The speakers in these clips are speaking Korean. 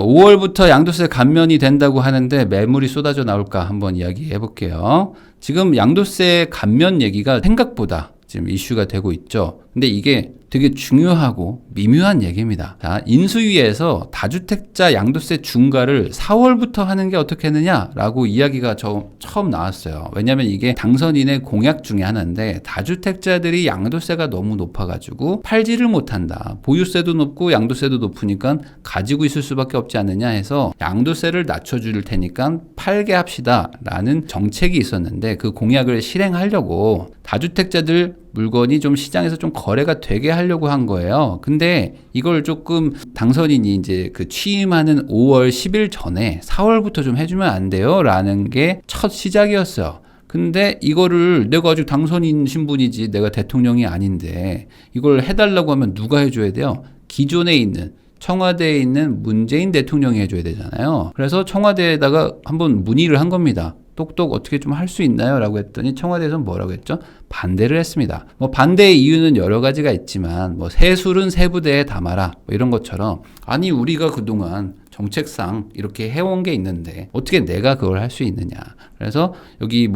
5월부터 양도세 감면이 된다고 하는데 매물이 쏟아져 나올까 한번 이야기해 볼게요. 지금 양도세 감면 얘기가 생각보다 지금 이슈가 되고 있죠. 근데 이게 되게 중요하고 미묘한 얘기입니다. 자, 인수위에서 다주택자 양도세 중과를 4월부터 하는 게 어떻게 하느냐라고 이야기가 처음 나왔어요. 왜냐하면 이게 당선인의 공약 중에 하나인데 다주택자들이 양도세가 너무 높아가지고 팔지를 못한다. 보유세도 높고 양도세도 높으니까 가지고 있을 수밖에 없지 않느냐 해서 양도세를 낮춰줄 테니까 팔게 합시다라는 정책이 있었는데 그 공약을 실행하려고 다주택자들 물건이 좀 시장에서 좀 거래가 되게 하려고 한 거예요. 근데 이걸 조금 당선인이 이제 그 취임하는 5월 10일 전에 4월부터 좀 해주면 안 돼요? 라는 게 첫 시작이었어요. 근데 이거를 내가 아직 당선인 신분이지 내가 대통령이 아닌데 이걸 해달라고 하면 누가 해줘야 돼요? 기존에 있는 청와대에 있는 문재인 대통령이 해줘야 되잖아요. 그래서 청와대에다가 한번 문의를 한 겁니다. 똑똑 어떻게 좀 할 수 있나요? 라고 했더니 청와대에서는 뭐라고 했죠? 반대를 했습니다. 뭐 반대의 이유는 여러 가지가 있지만 뭐 세술은 세부대에 담아라 뭐 이런 것처럼 아니 우리가 그동안 정책상 이렇게 해온 게 있는데 어떻게 내가 그걸 할 수 있느냐. 그래서 여기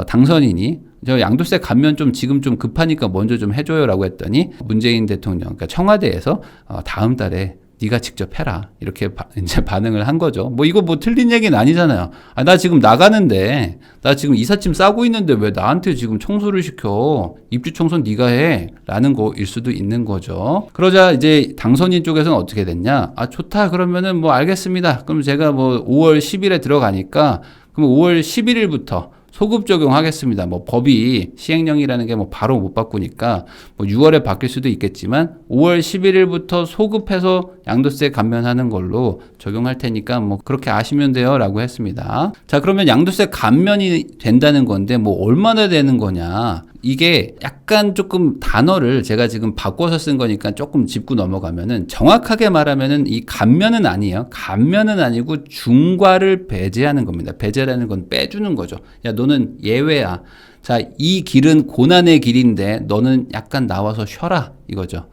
당선인이 저 양도세 감면 좀 지금 좀 급하니까 먼저 좀 해줘요라고 했더니 문재인 대통령 그러니까 청와대에서 다음 달에 네가 직접 해라 이렇게 이제 반응을 한 거죠. 뭐 이거 뭐 틀린 얘기는 아니잖아요. 나 지금 나가는데 나 지금 이삿짐 싸고 있는데 왜 나한테 지금 청소를 시켜? 입주 청소 네가 해 라는 거일 수도 있는 거죠. 그러자 이제 당선인 쪽에서는 어떻게 됐냐? 좋다 그러면은 뭐 알겠습니다. 그럼 제가 뭐 5월 10일에 들어가니까 그럼 5월 11일부터 소급 적용하겠습니다. 뭐 법이 시행령이라는 게 뭐 바로 못 바꾸니까 뭐 6월에 바뀔 수도 있겠지만 5월 11일부터 소급해서 양도세 감면하는 걸로 적용할 테니까 뭐 그렇게 아시면 돼요라고 했습니다. 자, 그러면 양도세 감면이 된다는 건데 뭐 얼마나 되는 거냐? 이게 약간 조금 단어를 제가 지금 바꿔서 쓴 거니까 조금 짚고 넘어가면은 정확하게 말하면은 이 감면은 아니에요. 감면은 아니고 중과를 배제하는 겁니다. 배제라는 건 빼주는 거죠. 야, 너는 예외야. 자, 이 길은 고난의 길인데 너는 약간 나와서 쉬어라 이거죠.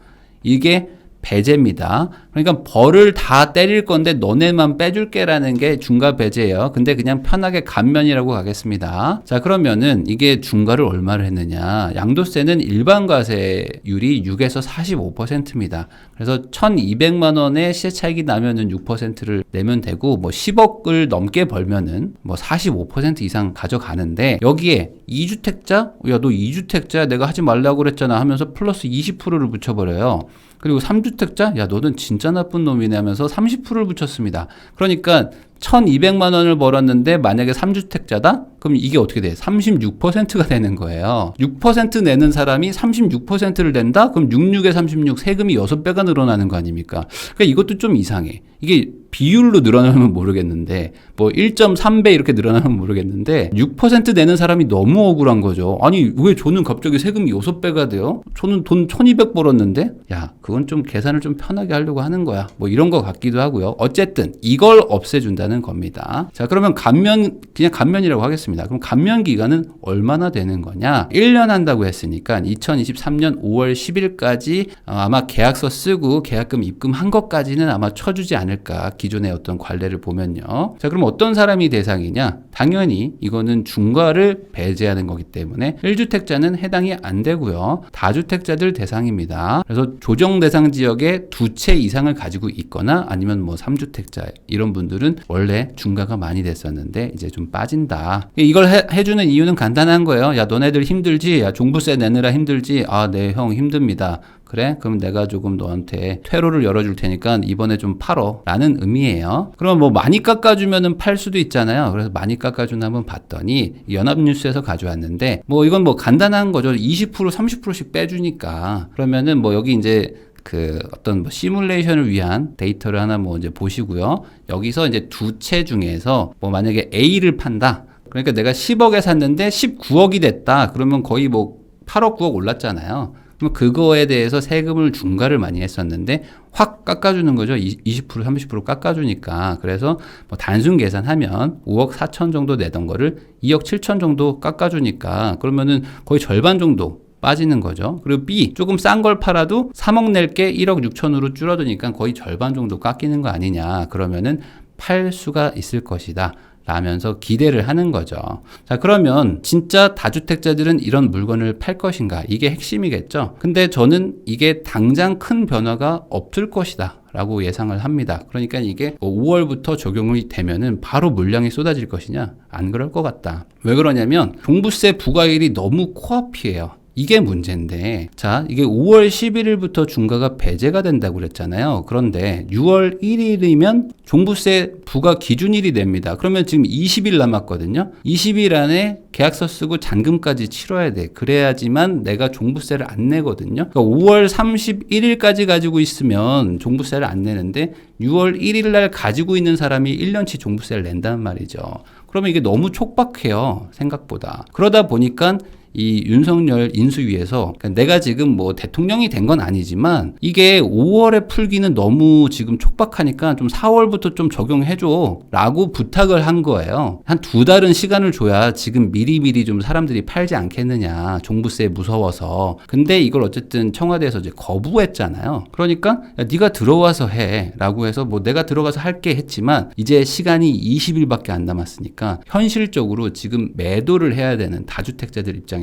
이게 배제입니다. 그러니까 벌을 다 때릴 건데 너네만 빼줄게라는 게 중과 배제예요. 근데 그냥 편하게 감면이라고 가겠습니다. 자, 그러면은 이게 중과를 얼마를 했느냐. 양도세는 일반과세율이 6에서 45%입니다. 그래서 1,200만 원의 시세 차익이 나면은 6%를 내면 되고 뭐 10억을 넘게 벌면은 뭐 45% 이상 가져가는데 여기에 2주택자? 야, 너 2주택자야 내가 하지 말라고 그랬잖아 하면서 플러스 20%를 붙여버려요. 그리고 3주택자? 야, 너는 진짜 나쁜 놈이네 하면서 30%를 붙였습니다. 그러니까 1,200만 원을 벌었는데 만약에 3주택자다? 그럼 이게 어떻게 돼? 36%가 되는 거예요. 6% 내는 사람이 36%를 낸다? 그럼 66에 36 세금이 6배가 늘어나는 거 아닙니까? 그러니까 이것도 좀 이상해. 이게 비율로 늘어나면 모르겠는데 뭐 1.3배 이렇게 늘어나면 모르겠는데 6% 내는 사람이 너무 억울한 거죠. 아니 왜 저는 갑자기 세금이 6배가 돼요? 저는 돈 1,200 벌었는데? 야, 그건 좀 계산을 좀 편하게 하려고 하는 거야. 뭐 이런 거 같기도 하고요. 어쨌든 이걸 없애준다는 겁니다. 자, 그러면 그냥 감면이라고 하겠습니다. 그럼 감면 기간은 얼마나 되는 거냐? 1년 한다고 했으니까 2023년 5월 10일까지 아마 계약서 쓰고 계약금 입금한 것까지는 아마 쳐주지 않을까. 기존의 어떤 관례를 보면요. 자, 그럼 어떤 사람이 대상이냐? 당연히 이거는 중과를 배제하는 거기 때문에 1주택자는 해당이 안 되고요. 다주택자들 대상입니다. 그래서 조정 대상 지역에 2채 이상을 가지고 있거나 아니면 뭐 3주택자 이런 분들은 원래 중과가 많이 됐었는데 이제 좀 빠진다. 이걸 해주는 이유는 간단한 거예요. 야, 너네들 힘들지? 야, 종부세 내느라 힘들지? 네, 형 힘듭니다. 그래? 그럼 내가 조금 너한테 퇴로를 열어줄 테니까 이번에 좀 팔어 라는 의미예요. 그럼 뭐 많이 깎아주면은 팔 수도 있잖아요. 그래서 많이 깎아주나 한번 봤더니 연합뉴스에서 가져왔는데 뭐 이건 뭐 간단한 거죠. 20% 30%씩 빼주니까 그러면은 뭐 여기 이제 그 어떤 뭐 시뮬레이션을 위한 데이터를 하나 뭐 이제 보시고요. 여기서 이제 2채 중에서 뭐 만약에 A를 판다. 그러니까 내가 10억에 샀는데 19억이 됐다. 그러면 거의 뭐 8억 9억 올랐잖아요. 그럼 그거에 대해서 세금을 중과를 많이 했었는데 확 깎아주는 거죠. 20% 30% 깎아주니까. 그래서 뭐 단순 계산하면 5억 4천 정도 내던 거를 2억 7천 정도 깎아주니까 그러면은 거의 절반 정도 빠지는 거죠. 그리고 B, 조금 싼 걸 팔아도 3억 낼게 1억 6천으로 줄어드니까 거의 절반 정도 깎이는 거 아니냐. 그러면은 팔 수가 있을 것이다 라면서 기대를 하는 거죠. 자, 그러면 진짜 다주택자들은 이런 물건을 팔 것인가? 이게 핵심이겠죠. 근데 저는 이게 당장 큰 변화가 없을 것이다 라고 예상을 합니다. 그러니까 이게 5월부터 적용이 되면은 바로 물량이 쏟아질 것이냐? 안 그럴 것 같다. 왜 그러냐면 종부세 부과일이 너무 코앞이에요. 이게 문제인데, 자, 이게 5월 11일부터 중과가 배제가 된다고 그랬잖아요. 그런데 6월 1일이면 종부세 부과 기준일이 됩니다. 그러면 지금 20일 남았거든요. 20일 안에 계약서 쓰고 잔금까지 치러야 돼. 그래야지만 내가 종부세를 안 내거든요. 그러니까 5월 31일까지 가지고 있으면 종부세를 안 내는데 6월 1일 날 가지고 있는 사람이 1년치 종부세를 낸단 말이죠. 그러면 이게 너무 촉박해요. 생각보다. 그러다 보니까 이 윤석열 인수위에서 그러니까 내가 지금 뭐 대통령이 된 건 아니지만 이게 5월에 풀기는 너무 지금 촉박하니까 좀 4월부터 좀 적용해줘 라고 부탁을 한 거예요. 한 2달은 시간을 줘야 지금 미리미리 좀 사람들이 팔지 않겠느냐. 종부세 무서워서. 근데 이걸 어쨌든 청와대에서 이제 거부했잖아요. 그러니까 야, 네가 들어와서 해 라고 해서 뭐 내가 들어가서 할게 했지만 이제 시간이 20일밖에 안 남았으니까 현실적으로 지금 매도를 해야 되는 다주택자들 입장에서는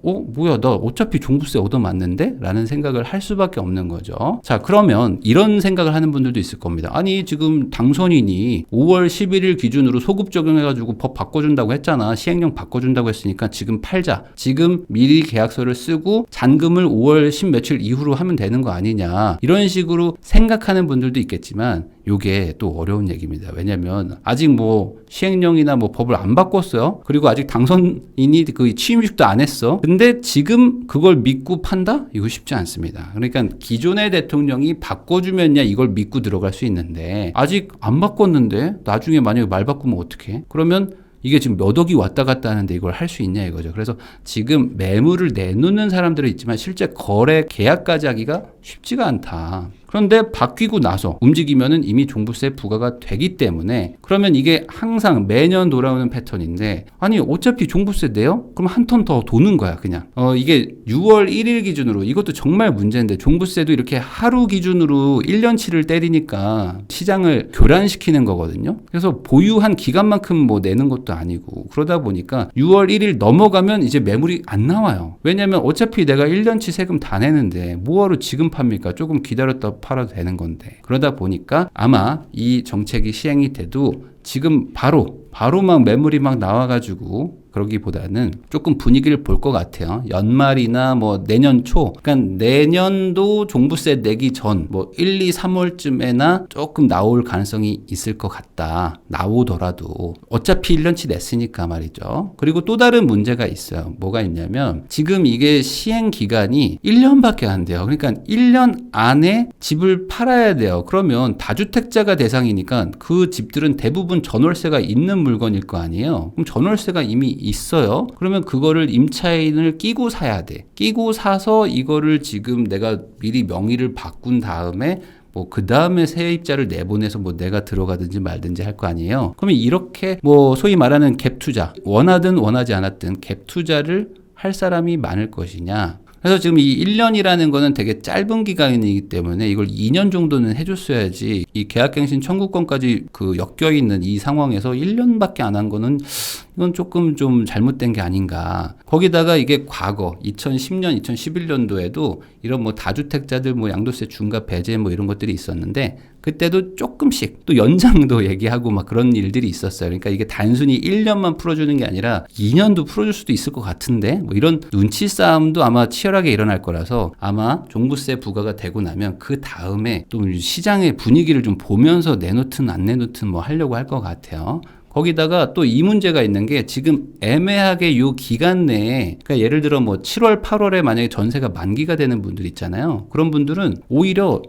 뭐야, 나 어차피 종부세 얻어맞는데? 라는 생각을 할 수밖에 없는 거죠. 자, 그러면 이런 생각을 하는 분들도 있을 겁니다. 아니, 지금 당선인이 5월 11일 기준으로 소급 적용해가지고 법 바꿔준다고 했잖아. 시행령 바꿔준다고 했으니까 지금 팔자. 지금 미리 계약서를 쓰고 잔금을 5월 10 며칠 이후로 하면 되는 거 아니냐. 이런 식으로 생각하는 분들도 있겠지만 요게 또 어려운 얘기입니다. 왜냐면 아직 뭐 시행령이나 뭐 법을 안 바꿨어요. 그리고 아직 당선인이 그 취임식도 안 했어. 근데 지금 그걸 믿고 판다? 이거 쉽지 않습니다. 그러니까 기존의 대통령이 바꿔주면야 이걸 믿고 들어갈 수 있는데 아직 안 바꿨는데 나중에 만약에 말 바꾸면 어떡해? 그러면 이게 지금 몇 억이 왔다 갔다 하는데 이걸 할 수 있냐 이거죠. 그래서 지금 매물을 내놓는 사람들은 있지만 실제 거래 계약까지 하기가 쉽지가 않다. 그런데 바뀌고 나서 움직이면은 이미 종부세 부과가 되기 때문에 그러면 이게 항상 매년 돌아오는 패턴인데 아니 어차피 종부세 내요? 그럼 한 턴 더 도는 거야 그냥. 이게 6월 1일 기준으로 이것도 정말 문제인데 종부세도 이렇게 하루 기준으로 1년치를 때리니까 시장을 교란시키는 거거든요. 그래서 보유한 기간만큼 뭐 내는 것도 아니고 그러다 보니까 6월 1일 넘어가면 이제 매물이 안 나와요. 왜냐면 어차피 내가 1년치 세금 다 내는데 뭐하러 지금 팝니까? 조금 기다렸다 팔아도 되는 건데. 그러다 보니까 아마 이 정책이 시행이 돼도 지금 바로 막 매물이 막 나와가지고 그러기보다는 조금 분위기를 볼 것 같아요. 연말이나 뭐 내년 초, 그러니까 내년도 종부세 내기 전, 뭐 1, 2, 3월쯤에나 조금 나올 가능성이 있을 것 같다. 나오더라도 어차피 1년치 냈으니까 말이죠. 그리고 또 다른 문제가 있어요. 뭐가 있냐면 지금 이게 시행 기간이 1년밖에 안 돼요. 그러니까 1년 안에 집을 팔아야 돼요. 그러면 다주택자가 대상이니까 그 집들은 대부분 전월세가 있는 물건일 거 아니에요. 그럼 전월세가 이미 있어요. 그러면 그거를 임차인을 끼고 사야 돼. 끼고 사서 이거를 지금 내가 미리 명의를 바꾼 다음에 뭐 그 다음에 세입자를 내보내서 뭐 내가 들어가든지 말든지 할 거 아니에요. 그러면 이렇게 뭐 소위 말하는 갭 투자, 원하든 원하지 않았든 갭 투자를 할 사람이 많을 것이냐. 그래서 지금 이 1년이라는 거는 되게 짧은 기간이기 때문에 이걸 2년 정도는 해줬어야지 이 계약갱신 청구권까지 그 엮여있는 이 상황에서 1년밖에 안 한 거는 이건 조금 좀 잘못된 게 아닌가. 거기다가 이게 과거 2010년, 2011년도에도 이런 뭐 다주택자들 뭐 양도세 중과 배제 뭐 이런 것들이 있었는데 그때도 조금씩 또 연장도 얘기하고 막 그런 일들이 있었어요. 그러니까 이게 단순히 1년만 풀어주는 게 아니라 2년도 풀어줄 수도 있을 것 같은데 뭐 이런 눈치 싸움도 아마 치열하게 일어날 거라서 아마 종부세 부과가 되고 나면 그 다음에 또 시장의 분위기를 좀 보면서 내놓든 안 내놓든 뭐 하려고 할 것 같아요. 거기다가 또 이 문제가 있는 게 지금 애매하게 요 기간 내에 그러니까 예를 들어 뭐 7월, 8월에 만약에 전세가 만기가 되는 분들 있잖아요. 그런 분들은 오히려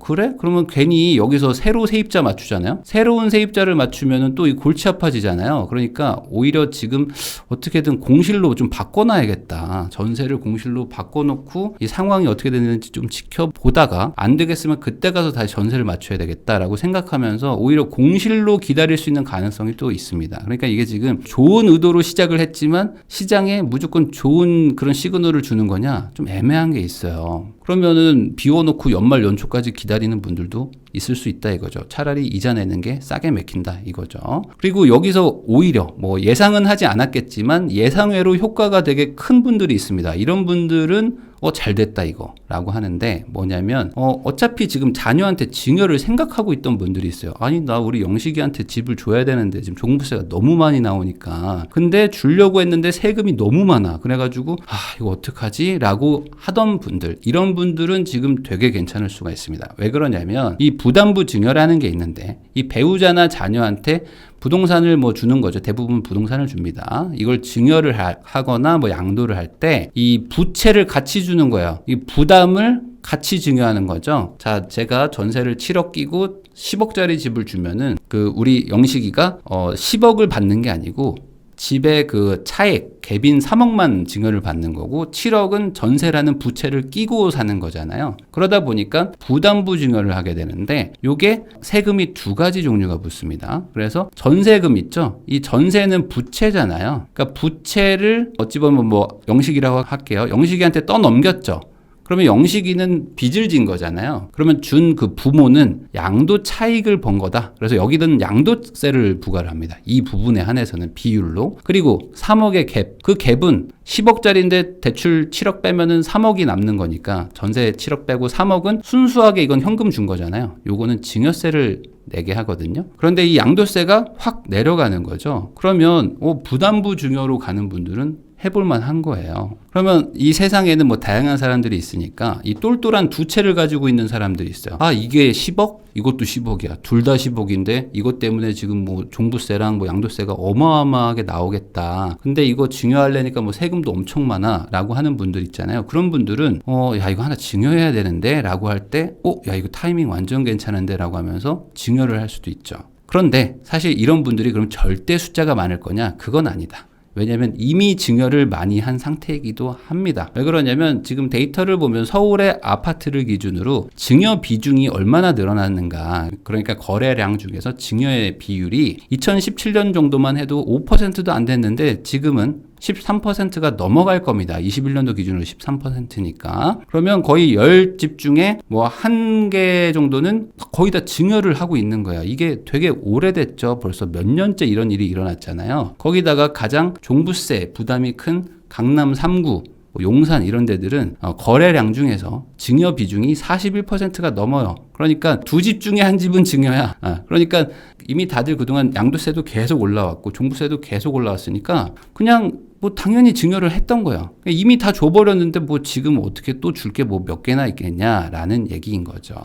그래? 그러면 괜히 여기서 새로 세입자 맞추잖아요. 새로운 세입자를 맞추면은 또 이 골치 아파지잖아요. 그러니까 오히려 지금 어떻게든 공실로 좀 바꿔놔야겠다. 전세를 공실로 바꿔놓고 이 상황이 어떻게 되는지 좀 지켜보다가 안 되겠으면 그때 가서 다시 전세를 맞춰야 되겠다라고 생각하면서 오히려 공실로 기다릴 수 있는 가능성이 분들이 또 있습니다. 그러니까 이게 지금 좋은 의도로 시작을 했지만 시장에 무조건 좋은 그런 시그널을 주는 거냐 좀 애매한 게 있어요. 그러면은 비워놓고 연말 연초까지 기다리는 분들도 있을 수 있다 이거죠. 차라리 이자 내는 게 싸게 맥힌다 이거죠. 그리고 여기서 오히려 뭐 예상은 하지 않았겠지만 예상외로 효과가 되게 큰 분들이 있습니다. 이런 분들은 잘 됐다 이거 라고 하는데 뭐냐면 어차피 지금 자녀한테 증여를 생각하고 있던 분들이 있어요. 아니 나 우리 영식이한테 집을 줘야 되는데 지금 종부세가 너무 많이 나오니까 근데 주려고 했는데 세금이 너무 많아 그래가지고 이거 어떡하지 라고 하던 분들, 이런 분들은 지금 되게 괜찮을 수가 있습니다. 왜 그러냐면 이 부담부 증여라는 게 있는데 이 배우자나 자녀한테 부동산을 뭐 주는 거죠. 대부분 부동산을 줍니다. 이걸 증여를 하거나 뭐 양도를 할 때 이 부채를 같이 주는 거예요. 이 부담을 같이 증여하는 거죠. 자, 제가 전세를 7억 끼고 10억짜리 집을 주면은 우리 영식이가 10억을 받는 게 아니고 집의 그 차액, 갭인 3억만 증여를 받는 거고 7억은 전세라는 부채를 끼고 사는 거잖아요. 그러다 보니까 부담부 증여를 하게 되는데 요게 세금이 두 가지 종류가 붙습니다. 그래서 전세금 있죠. 이 전세는 부채잖아요. 그러니까 부채를 어찌 보면 뭐 영식이라고 할게요. 영식이한테 떠넘겼죠. 그러면 영식이는 빚을 진 거잖아요. 그러면 준 그 부모는 양도 차익을 번 거다. 그래서 여기는 양도세를 부과를 합니다. 이 부분에 한해서는 비율로. 그리고 3억의 갭. 그 갭은 10억짜리인데 대출 7억 빼면은 3억이 남는 거니까 전세 7억 빼고 3억은 순수하게 이건 현금 준 거잖아요. 요거는 증여세를 내게 하거든요. 그런데 이 양도세가 확 내려가는 거죠. 그러면 부담부 증여로 가는 분들은 해볼만 한 거예요. 그러면 이 세상에는 뭐 다양한 사람들이 있으니까 이 똘똘한 두 채를 가지고 있는 사람들이 있어요. 이게 10억? 이것도 10억이야. 둘 다 10억인데 이것 때문에 지금 뭐 종부세랑 뭐 양도세가 어마어마하게 나오겠다. 근데 이거 증여하려니까 뭐 세금도 엄청 많아 라고 하는 분들 있잖아요. 그런 분들은 야 이거 하나 증여해야 되는데 라고 할 때 야 이거 타이밍 완전 괜찮은데 라고 하면서 증여를 할 수도 있죠. 그런데 사실 이런 분들이 그럼 절대 숫자가 많을 거냐? 그건 아니다. 왜냐하면 이미 증여를 많이 한 상태이기도 합니다. 왜 그러냐면 지금 데이터를 보면 서울의 아파트를 기준으로 증여 비중이 얼마나 늘어났는가, 그러니까 거래량 중에서 증여의 비율이 2017년 정도만 해도 5%도 안 됐는데 지금은 13%가 넘어갈 겁니다. 21년도 기준으로 13%니까. 그러면 거의 10집 중에 뭐 한 개 정도는 거의 다 증여를 하고 있는 거야. 이게 되게 오래됐죠. 벌써 몇 년째 이런 일이 일어났잖아요. 거기다가 가장 종부세 부담이 큰 강남 3구, 용산 이런 데들은 거래량 중에서 증여 비중이 41%가 넘어요. 그러니까 두 집 중에 한 집은 증여야. 그러니까 이미 다들 그동안 양도세도 계속 올라왔고 종부세도 계속 올라왔으니까 그냥 뭐 당연히 증여를 했던 거예요. 이미 다 줘버렸는데 뭐 지금 어떻게 또 줄 게 뭐 몇 개나 있겠냐라는 얘기인 거죠.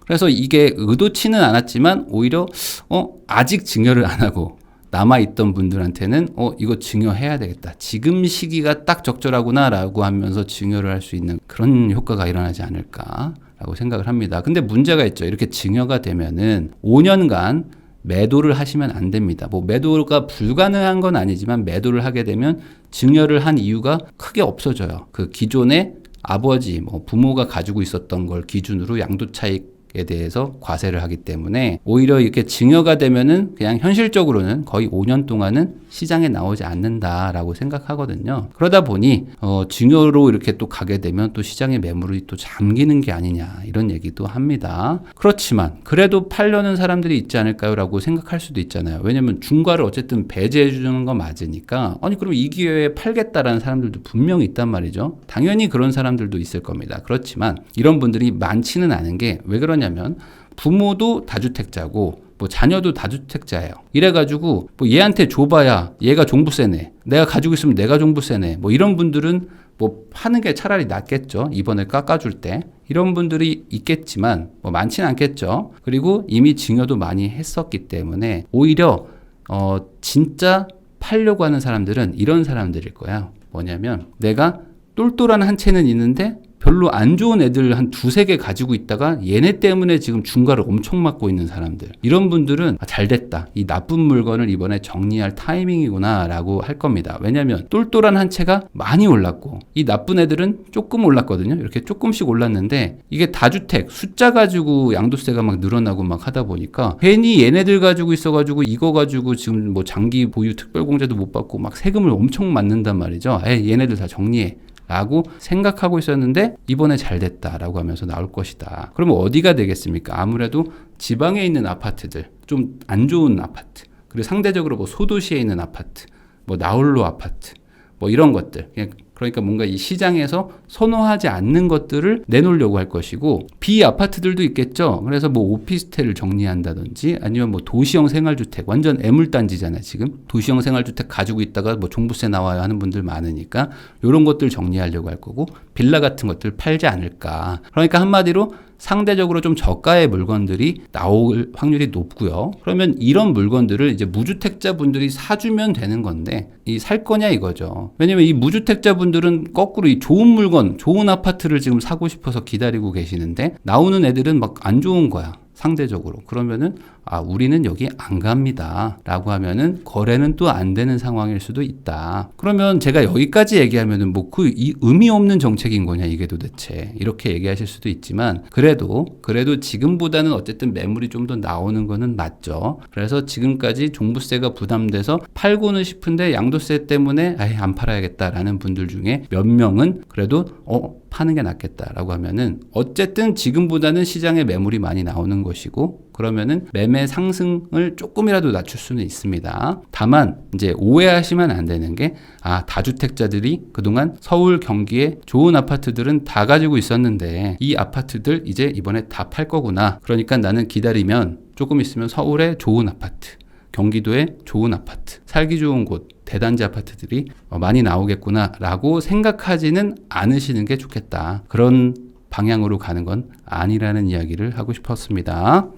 그래서 이게 의도치는 않았지만 오히려 아직 증여를 안 하고 남아있던 분들한테는 이거 증여해야 되겠다. 지금 시기가 딱 적절하구나 라고 하면서 증여를 할 수 있는 그런 효과가 일어나지 않을까 라고 생각을 합니다. 근데 문제가 있죠. 이렇게 증여가 되면은 5년간 매도를 하시면 안 됩니다. 뭐 매도가 불가능한 건 아니지만 매도를 하게 되면 증여를 한 이유가 크게 없어져요. 그 기존에 아버지, 뭐 부모가 가지고 있었던 걸 기준으로 양도차익 에 대해서 과세를 하기 때문에 오히려 이렇게 증여가 되면은 그냥 현실적으로는 거의 5년 동안은 시장에 나오지 않는다라고 생각하거든요. 그러다 보니 증여로 이렇게 또 가게 되면 또 시장의 매물이 또 잠기는 게 아니냐 이런 얘기도 합니다. 그렇지만 그래도 팔려는 사람들이 있지 않을까요? 라고 생각할 수도 있잖아요. 왜냐면 중과를 어쨌든 배제해 주는 거 맞으니까 아니 그럼 이 기회에 팔겠다라는 사람들도 분명히 있단 말이죠. 당연히 그런 사람들도 있을 겁니다. 그렇지만 이런 분들이 많지는 않은 게 왜 그러냐면 부모도 다주택자고 뭐 자녀도 다주택자예요. 이래가지고 뭐 얘한테 줘봐야 얘가 종부세 내, 내가 가지고 있으면 내가 종부세 내, 뭐 이런 분들은 뭐 파는 게 차라리 낫겠죠. 이번에 깎아줄 때 이런 분들이 있겠지만 뭐 많지는 않겠죠. 그리고 이미 증여도 많이 했었기 때문에 오히려 진짜 팔려고 하는 사람들은 이런 사람들일 거야. 뭐냐면 내가 똘똘한 한 채는 있는데 별로 안 좋은 애들 한 두세 개 가지고 있다가 얘네 때문에 지금 중과를 엄청 맞고 있는 사람들. 이런 분들은 잘 됐다. 이 나쁜 물건을 이번에 정리할 타이밍이구나 라고 할 겁니다. 왜냐면 똘똘한 한 채가 많이 올랐고 이 나쁜 애들은 조금 올랐거든요. 이렇게 조금씩 올랐는데 이게 다주택 숫자 가지고 양도세가 막 늘어나고 막 하다 보니까 괜히 얘네들 가지고 있어가지고 이거 가지고 지금 뭐 장기 보유 특별공제도 못 받고 막 세금을 엄청 맞는단 말이죠. 얘네들 다 정리해 라고 생각하고 있었는데 이번에 잘 됐다라고 하면서 나올 것이다. 그러면 어디가 되겠습니까? 아무래도 지방에 있는 아파트들, 좀 안 좋은 아파트, 그리고 상대적으로 뭐 소도시에 있는 아파트, 뭐 나홀로 아파트, 뭐 이런 것들. 그러니까 뭔가 이 시장에서 선호하지 않는 것들을 내놓으려고 할 것이고, 비아파트들도 있겠죠. 그래서 뭐 오피스텔을 정리한다든지 아니면 뭐 도시형 생활주택, 완전 애물단지잖아요 지금. 도시형 생활주택 가지고 있다가 뭐 종부세 나와야 하는 분들 많으니까 이런 것들 정리하려고 할 거고, 빌라 같은 것들 팔지 않을까. 그러니까 한마디로 상대적으로 좀 저가의 물건들이 나올 확률이 높고요. 그러면 이런 물건들을 이제 무주택자 분들이 사주면 되는 건데 이 살 거냐 이거죠. 왜냐면 이 무주택자 분들은 거꾸로 이 좋은 물건, 좋은 아파트를 지금 사고 싶어서 기다리고 계시는데 나오는 애들은 막 안 좋은 거야. 상대적으로. 그러면은 우리는 여기 안 갑니다 라고 하면은 거래는 또 안 되는 상황일 수도 있다. 그러면 제가 여기까지 얘기하면은 뭐 이 의미 없는 정책인 거냐 이게 도대체, 이렇게 얘기하실 수도 있지만 그래도 지금보다는 어쨌든 매물이 좀 더 나오는 거는 맞죠. 그래서 지금까지 종부세가 부담돼서 팔고는 싶은데 양도세 때문에 안 팔아야겠다라는 분들 중에 몇 명은 그래도 파는 게 낫겠다라고 하면은 어쨌든 지금보다는 시장에 매물이 많이 나오는 것이고, 그러면은 매매 상승을 조금이라도 낮출 수는 있습니다. 다만 이제 오해하시면 안 되는 게 다주택자들이 그동안 서울 경기에 좋은 아파트들은 다 가지고 있었는데 이 아파트들 이제 이번에 다 팔 거구나. 그러니까 나는 기다리면 조금 있으면 서울에 좋은 아파트, 경기도에 좋은 아파트, 살기 좋은 곳, 대단지 아파트들이 많이 나오겠구나 라고 생각하지는 않으시는 게 좋겠다. 그런 방향으로 가는 건 아니라는 이야기를 하고 싶었습니다.